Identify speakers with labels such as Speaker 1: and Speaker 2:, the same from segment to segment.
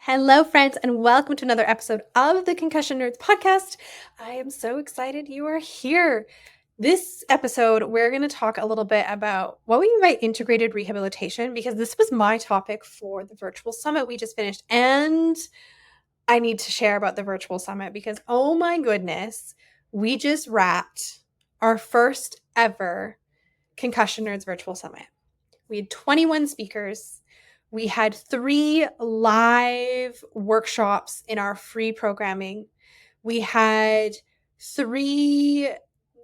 Speaker 1: Hello, friends, and welcome to another episode of the Concussion Nerds podcast. I am so excited you are here. This episode, we're going to talk a little bit about what we mean by integrated rehabilitation, because this was my topic for the virtual summit we just finished. And I need to share about the virtual summit because, oh my goodness, we just wrapped our first ever Concussion Nerds virtual summit. We had 21 speakers. We had 3 live workshops in our free programming. We had 3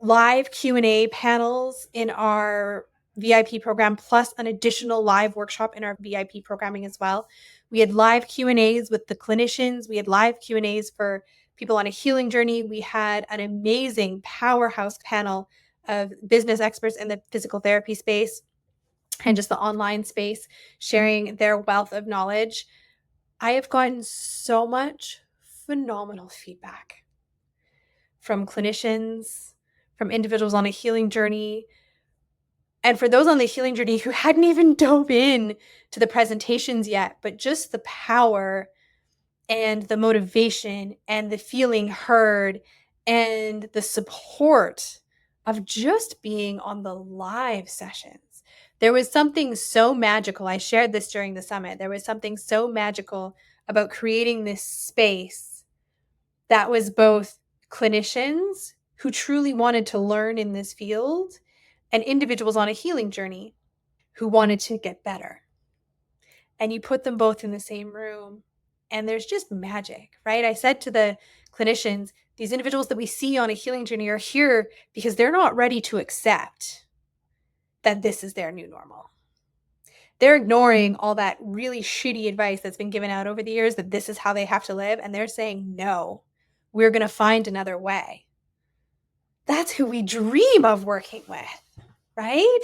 Speaker 1: live Q&A panels in our VIP program, plus an additional live workshop in our VIP programming as well. We had live Q&As with the clinicians. We had live Q&As for people on a healing journey. We had an amazing powerhouse panel of business experts in the physical therapy space and just the online space sharing their wealth of knowledge. I have gotten so much phenomenal feedback from clinicians, from individuals on a healing journey, and for those on the healing journey who hadn't even dove in to the presentations yet, but just the power and the motivation and the feeling heard and the support of just being on the live sessions. There was something so magical. I shared this during the summit. There was something so magical about creating this space that was both clinicians who truly wanted to learn in this field and individuals on a healing journey who wanted to get better. And you put them both in the same room and there's just magic, right? I said to the clinicians, these individuals that we see on a healing journey are here because they're not ready to accept that this is their new normal. They're ignoring all that really shitty advice that's been given out over the years that this is how they have to live. And they're saying, no, we're going to find another way. That's who we dream of working with, right?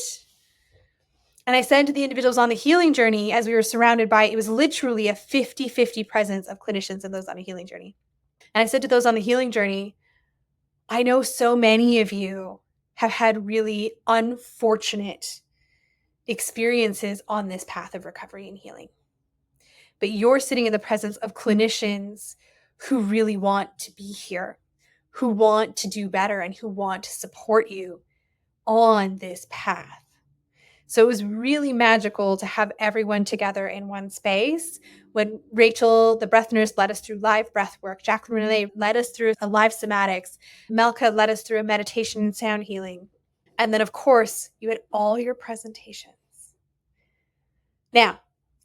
Speaker 1: And I said to the individuals on the healing journey, as we were surrounded by, it was literally a 50-50 presence of clinicians and those on a healing journey. And I said to those on the healing journey, I know so many of you have had really unfortunate experiences on this path of recovery and healing. But you're sitting in the presence of clinicians who really want to be here, who want to do better, and who want to support you on this path. So it was really magical to have everyone together in one space. When Rachel, the breath nurse, led us through live breath work, Jacqueline Renee led us through a live somatics, Melka led us through a meditation and sound healing. And then, of course, you had all your presentations. Now,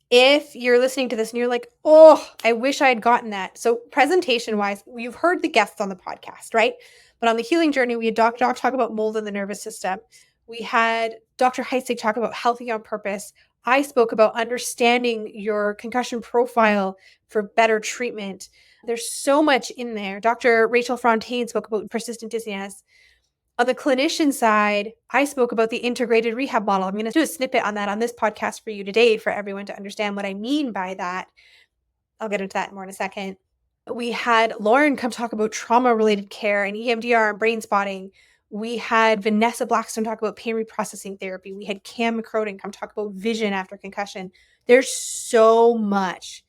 Speaker 1: if you're listening to this and you're like, oh, I wish I had gotten that. So presentation-wise, you've heard the guests on the podcast, right? But on the healing journey, we had Doc talk about mold in the nervous system. We had Dr. Heisig talk about healthy on purpose. I spoke about understanding your concussion profile for better treatment. There's so much in there. Dr. Rachel Fontaine spoke about persistent dizziness. On the clinician side, I spoke about the integrated rehab model. I'm going to do a snippet on that on this podcast for you today for everyone to understand what I mean by that. I'll get into that more in a second. We had Lauren come talk about trauma-related care and EMDR and brain spotting. We had Vanessa Blackstone talk about pain reprocessing therapy. We had Cam McCroden come talk about vision after concussion. There's so much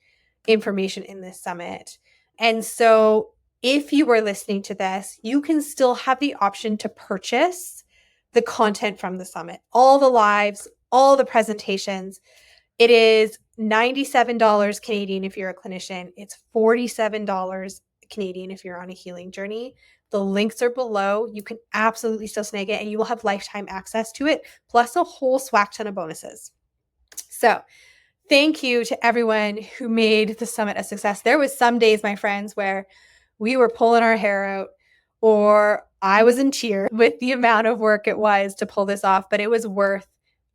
Speaker 1: information in this summit. And so if you are listening to this, you can still have the option to purchase the content from the summit, all the lives, all the presentations. It is $97 Canadian if you're a clinician. It's $47 Canadian if you're on a healing journey. The links are below. You can absolutely still snag it and you will have lifetime access to it, plus a whole swag ton of bonuses. So thank you to everyone who made the summit a success. There was some days, my friends, where we were pulling our hair out or I was in tears with the amount of work it was to pull this off, but it was worth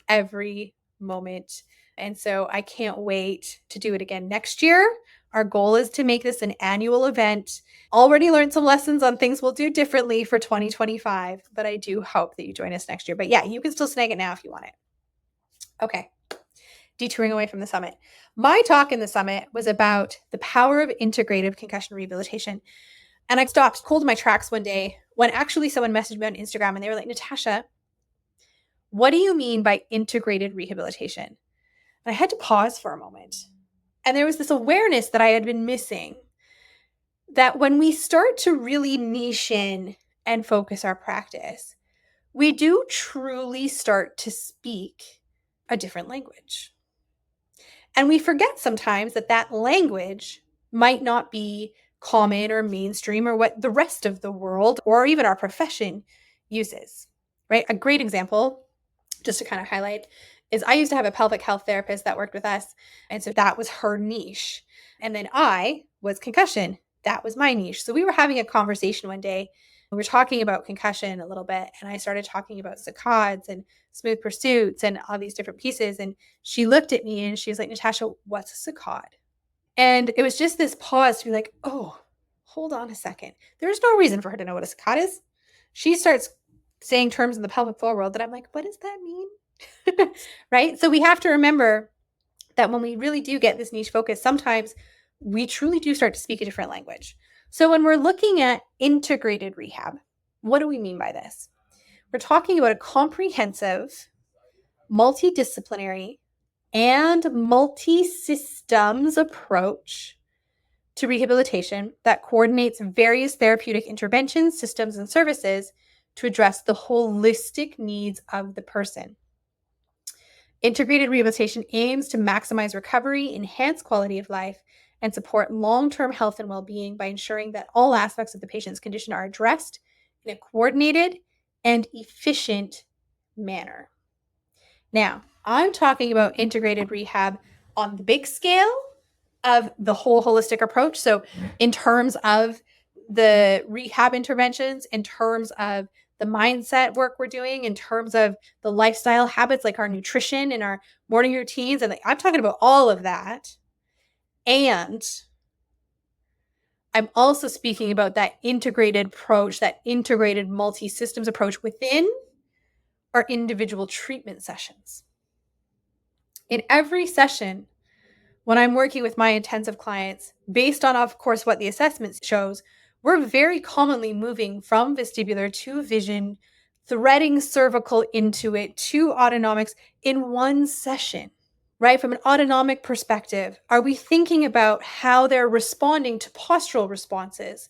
Speaker 1: every moment. And so I can't wait to do it again next year. Our goal is to make this an annual event. Already learned some lessons on things we'll do differently for 2025, but I do hope that you join us next year. But yeah, you can still snag it now if you want it. Okay. Detouring away from the summit. My talk in the summit was about the power of integrative concussion rehabilitation. And I stopped cold in my tracks one day when actually someone messaged me on Instagram and they were like, Natasha, what do you mean by integrated rehabilitation? And I had to pause for a moment. And there was this awareness that I had been missing, that when we start to really niche in and focus our practice, we do truly start to speak a different language. And we forget sometimes that that language might not be common or mainstream or what the rest of the world or even our profession uses, right? A great example, just to kind of highlight, is I used to have a pelvic health therapist that worked with us. And so that was her niche. And then I was concussion. That was my niche. So we were having a conversation one day. We were talking about concussion a little bit. And I started talking about saccades and smooth pursuits and all these different pieces. And she looked at me and she was like, Natasha, what's a saccade? And it was just this pause to be like, oh, hold on a second. There's no reason for her to know what a saccade is. She starts saying terms in the pelvic floor world that I'm like, what does that mean? Right? So we have to remember that when we really do get this niche focus, sometimes we truly do start to speak a different language. So when we're looking at integrated rehab, what do we mean by this? We're talking about a comprehensive, multidisciplinary, and multi-systems approach to rehabilitation that coordinates various therapeutic interventions, systems, and services to address the holistic needs of the person. Integrated rehabilitation aims to maximize recovery, enhance quality of life, and support long-term health and well-being by ensuring that all aspects of the patient's condition are addressed in a coordinated and efficient manner. Now, I'm talking about integrated rehab on the big scale of the whole holistic approach. So in terms of the rehab interventions, in terms of the mindset work we're doing, in terms of the lifestyle habits like our nutrition and our morning routines, and I'm talking about all of that. And I'm also speaking about that integrated approach, that integrated multi-systems approach within our individual treatment sessions. In every session, when I'm working with my intensive clients, based on, of course, what the assessment shows, we're very commonly moving from vestibular to vision, threading cervical into it to autonomics in one session, right? From an autonomic perspective, are we thinking about how they're responding to postural responses?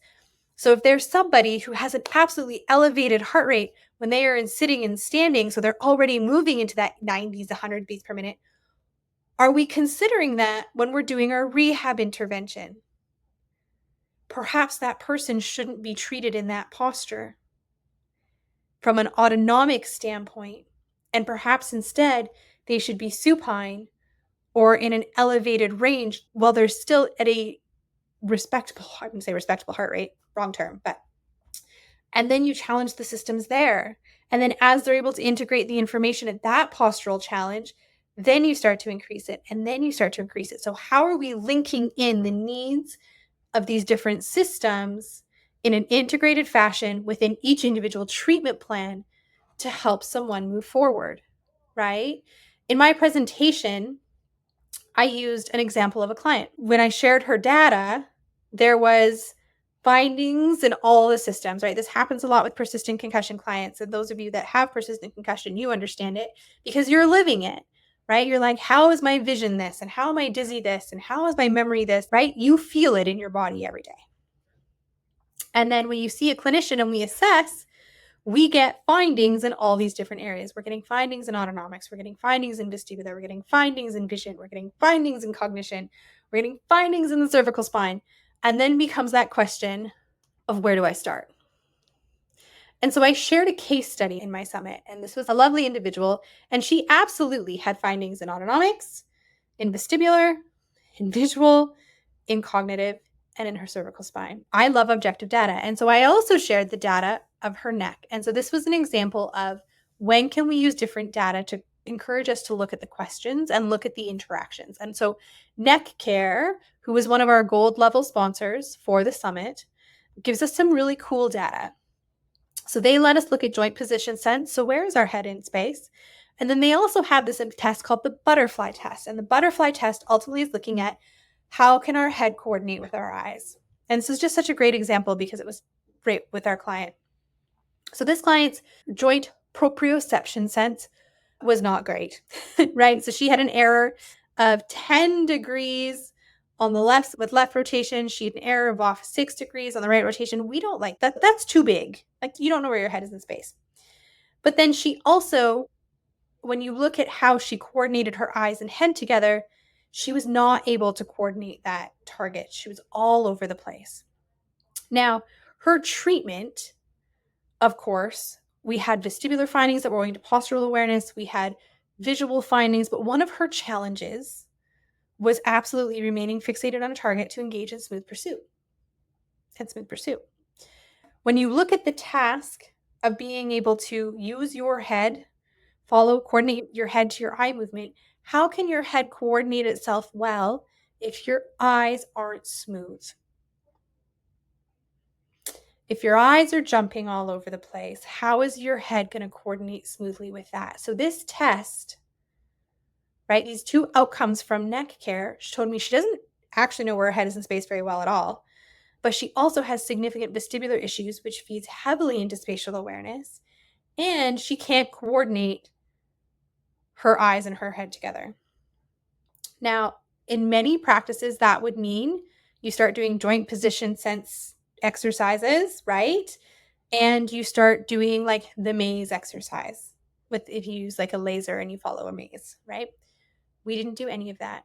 Speaker 1: So if there's somebody who has an absolutely elevated heart rate when they are in sitting and standing, so they're already moving into that 90s, 100 beats per minute, are we considering that when we're doing our rehab intervention? Perhaps that person shouldn't be treated in that posture from an autonomic standpoint, and perhaps instead they should be supine or in an elevated range while they're still at a respectable, I wouldn't say respectable heart rate, wrong term, but, and then you challenge the systems there. And then as they're able to integrate the information at that postural challenge, then you start to increase it, and then you start to increase it. So how are we linking in the needs of these different systems in an integrated fashion within each individual treatment plan to help someone move forward, right? In my presentation, I used an example of a client. When I shared her data, there was findings in all the systems, right? This happens a lot with persistent concussion clients. And those of you that have persistent concussion, you understand it because you're living it, right? You're like, how is my vision this? And how am I dizzy this? And how is my memory this, right? You feel it in your body every day. And then when you see a clinician and we assess, we get findings in all these different areas. We're getting findings in autonomics. We're getting findings in vestibular. We're getting findings in vision. We're getting findings in cognition. We're getting findings in the cervical spine. And then becomes that question of where do I start? And so I shared a case study in my summit, and this was a lovely individual, and she absolutely had findings in autonomics, in vestibular, in visual, in cognitive, and in her cervical spine. I love objective data. And so I also shared the data of her neck. And so this was an example of when can we use different data to encourage us to look at the questions and look at the interactions. And so Neck Care, who was one of our gold level sponsors for the summit, gives us some really cool data. So they let us look at joint position sense. So where is our head in space? And then they also have this test called the butterfly test. And the butterfly test ultimately is looking at how can our head coordinate with our eyes? And this is just such a great example because it was great with our client. So this client's joint proprioception sense was not great, right? So she had an error of 10 degrees On the left, with left rotation, she had an error of off 6 degrees. On the right rotation, we don't like that. That's too big. Like, you don't know where your head is in space. But then she also, when you look at how she coordinated her eyes and head together, she was not able to coordinate that target. She was all over the place. Now, her treatment, of course, we had vestibular findings that were going to postural awareness. We had visual findings, but one of her challenges was absolutely remaining fixated on a target to engage in smooth pursuit. When you look at the task of being able to use your head, coordinate your head to your eye movement, how can your head coordinate itself well if your eyes aren't smooth? If your eyes are jumping all over the place, how is your head going to coordinate smoothly with that? So this test, right, these two outcomes from neck care showed me she doesn't actually know where her head is in space very well at all, but she also has significant vestibular issues, which feeds heavily into spatial awareness, and she can't coordinate her eyes and her head together. Now, in many practices, that would mean you start doing joint position sense exercises, right? And you start doing like the maze exercise if you use like a laser and you follow a maze, right? We didn't do any of that.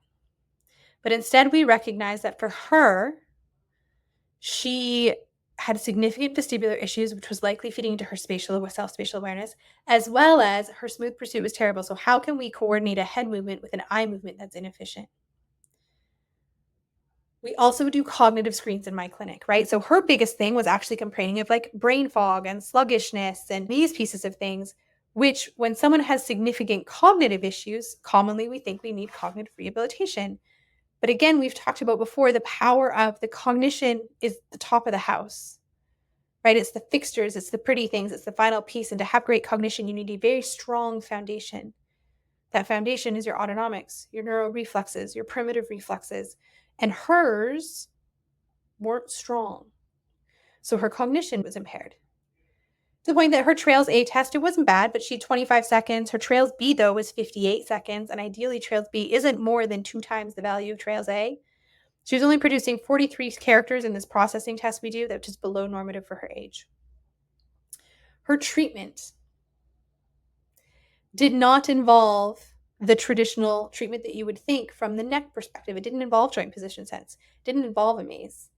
Speaker 1: But instead, we recognized that for her, she had significant vestibular issues, which was likely feeding into her self-spatial awareness, as well as her smooth pursuit was terrible. So how can we coordinate a head movement with an eye movement that's inefficient? We also do cognitive screens in my clinic, right? So her biggest thing was actually complaining of like brain fog and sluggishness and these pieces of things, which when someone has significant cognitive issues, commonly we think we need cognitive rehabilitation. But again, we've talked about before, the power of the cognition is the top of the house, right? It's the fixtures, it's the pretty things, it's the final piece. And to have great cognition, you need a very strong foundation. That foundation is your autonomics, your neuroreflexes, your primitive reflexes. And hers weren't strong. So her cognition was impaired. To the point that her Trails A test, it wasn't bad, but she had 25 seconds. Her Trails B, though, was 58 seconds. And ideally, Trails B isn't more than 2 times the value of Trails A. She was only producing 43 characters in this processing test we do, that was below normative for her age. Her treatment did not involve the traditional treatment that you would think from the neck perspective. It didn't involve joint position sense. It didn't involve a maze.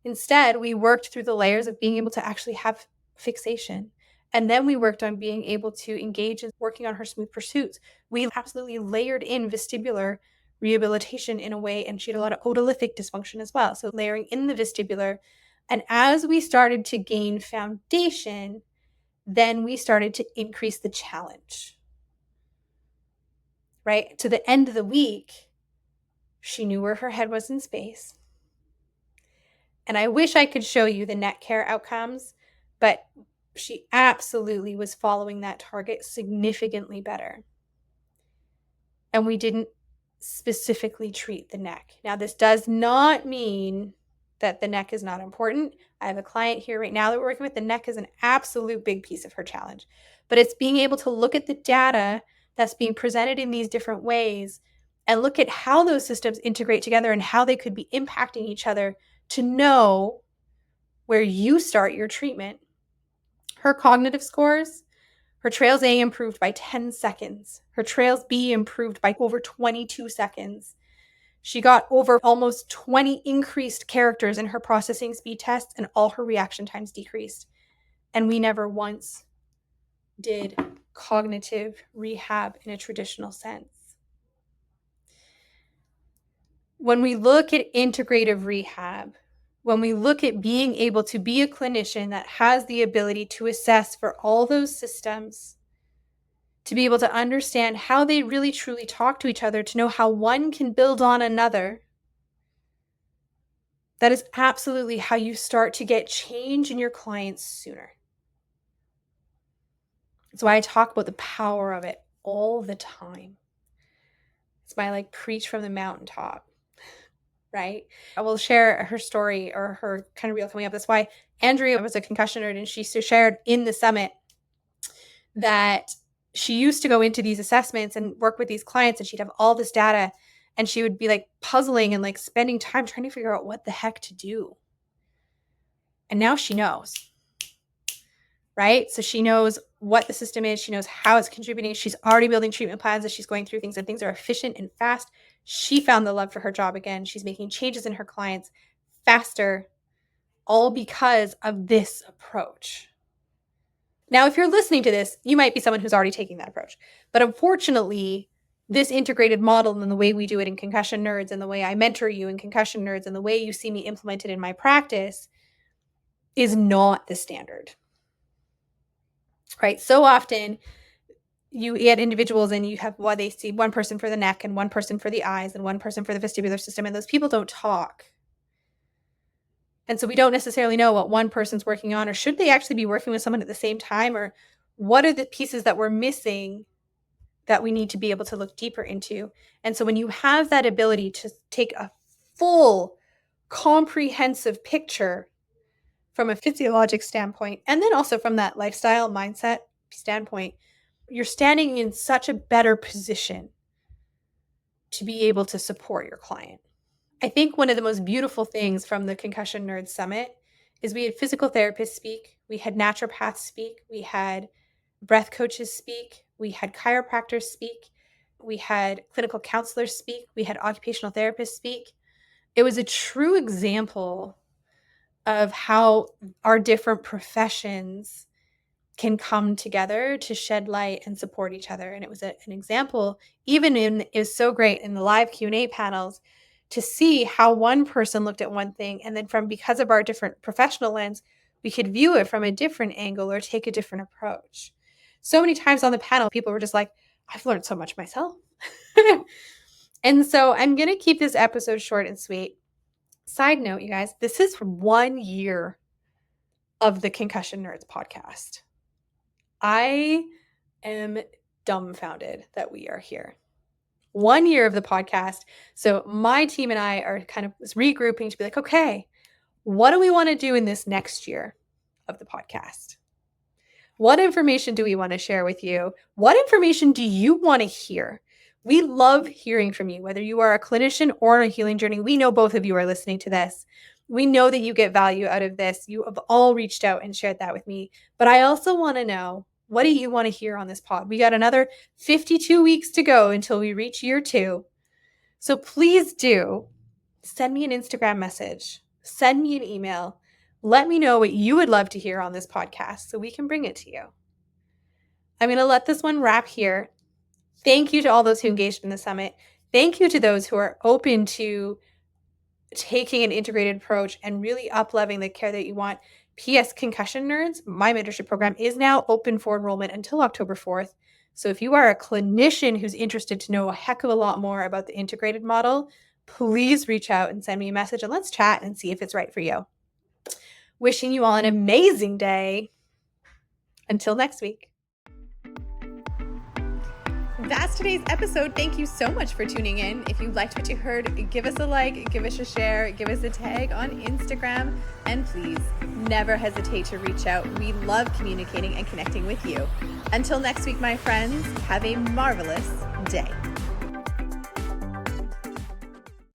Speaker 1: Instead, we worked through the layers of being able to actually have fixation. And then we worked on being able to engage in working on her smooth pursuits. We absolutely layered in vestibular rehabilitation in a way, and she had a lot of otolithic dysfunction as well. So layering in the vestibular. And as we started to gain foundation, then we started to increase the challenge. Right? To the end of the week, she knew where her head was in space. And I wish I could show you the neck care outcomes, but she absolutely was following that target significantly better. And we didn't specifically treat the neck. Now, this does not mean that the neck is not important. I have a client here right now that we're working with. The neck is an absolute big piece of her challenge, but it's being able to look at the data that's being presented in these different ways and look at how those systems integrate together and how they could be impacting each other to know where you start your treatment. Her cognitive scores, her Trails A improved by 10 seconds. Her Trails B improved by over 22 seconds. She got over almost 20 increased characters in her processing speed test, and all her reaction times decreased. And we never once did cognitive rehab in a traditional sense. When we look at integrative rehab, when we look at being able to be a clinician that has the ability to assess for all those systems, to be able to understand how they really truly talk to each other, to know how one can build on another, that is absolutely how you start to get change in your clients sooner. That's why I talk about the power of it all the time. It's my preach from the mountaintop. Right? I will share her story or her kind of reel coming up. That's why Andrea was a concussion nerd, and she shared in the summit that she used to go into these assessments and work with these clients, and she'd have all this data. And she would be like puzzling and like spending time trying to figure out what the heck to do. And now she knows, right? So she knows what the system is. She knows how it's contributing. She's already building treatment plans as she's going through things, and things are efficient and fast. She found the love for her job again. She's making changes in her clients faster, all because of this approach. Now, if you're listening to this, you might be someone who's already taking that approach. But unfortunately, this integrated model and the way we do it in Concussion Nerds and the way I mentor you in Concussion Nerds and the way you see me implemented in my practice is not the standard, right? So often you get individuals and you have they see one person for the neck and one person for the eyes and one person for the vestibular system, and those people don't talk. And so we don't necessarily know what one person's working on, or should they actually be working with someone at the same time, or what are the pieces that we're missing that we need to be able to look deeper into. And so when you have that ability to take a full, comprehensive picture from a physiologic standpoint, and then also from that lifestyle mindset standpoint, you're standing in such a better position to be able to support your client. I think one of the most beautiful things from the Concussion Nerds Summit is we had physical therapists speak, we had naturopaths speak, we had breath coaches speak, we had chiropractors speak, we had clinical counselors speak, we had occupational therapists speak. It was a true example of how our different professions can come together to shed light and support each other. And it was an example, it was so great in the live Q&A panels to see how one person looked at one thing, and then because of our different professional lens, we could view it from a different angle or take a different approach. So many times on the panel, people were just like, I've learned so much myself. And so I'm going to keep this episode short and sweet. Side note, you guys, this is 1 year of the Concussion Nerds podcast. I am dumbfounded that we are here. 1 year of the podcast. So my team and I are kind of regrouping to be like, okay, what do we want to do in this next year of the podcast? What information do we want to share with you? What information do you want to hear? We love hearing from you, whether you are a clinician or on a healing journey. We know both of you are listening to this. We know that you get value out of this. You have all reached out and shared that with me. But I also want to know, what do you want to hear on this pod? We got another 52 weeks to go until we reach year 2. So please do send me an Instagram message, send me an email. Let me know what you would love to hear on this podcast so we can bring it to you. I'm going to let this one wrap here. Thank you to all those who engaged in the summit. Thank you to those who are open to taking an integrated approach and really up-leveling the care that you want. P.S. Concussion Nerds, my mentorship program, is now open for enrollment until October 4th. So if you are a clinician who's interested to know a heck of a lot more about the integrated model, please reach out and send me a message and let's chat and see if it's right for you. Wishing you all an amazing day. Until next week. That's today's episode. Thank you so much for tuning in. If you liked what you heard, give us a like, give us a share, give us a tag on Instagram, and please never hesitate to reach out. We love communicating and connecting with you. Until next week, my friends, have a marvelous day.